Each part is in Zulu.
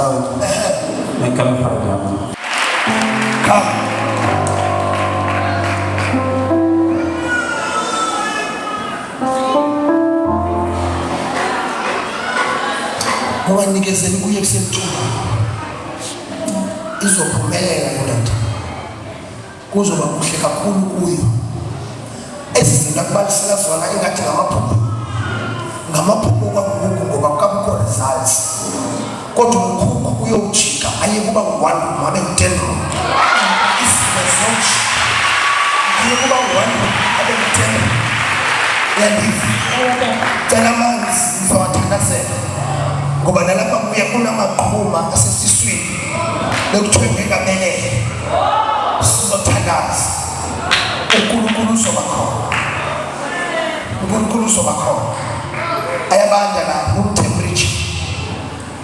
sound. Make come from Come. Nikezeni kuye kusemthuba izophumelela yonto kuzoba kuhle kakhulu kuyo esizinto akubalisela zona engathi ngamaphupho kwakuku ngoba kabukho results kodwa umkhukhu uyojika aye kuba u1 mabe u10 izinto zonke aye kuba u1 abe u10 yandiva cela amanzi ngizowathandazela ngoba nalapha kuya kunamaqhuma asesiswini lekuthiwe ngekabelele sizothandaza uNkulunkulu uzoba khona ayabanda la room temperature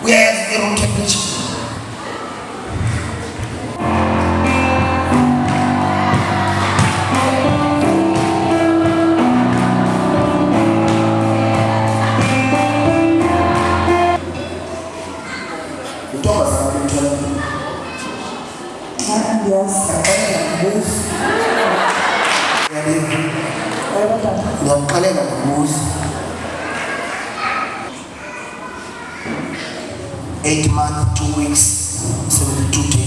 uyayazi room temperature Ngiyaqalela ngokubuza 8 months 2 weeks 72 days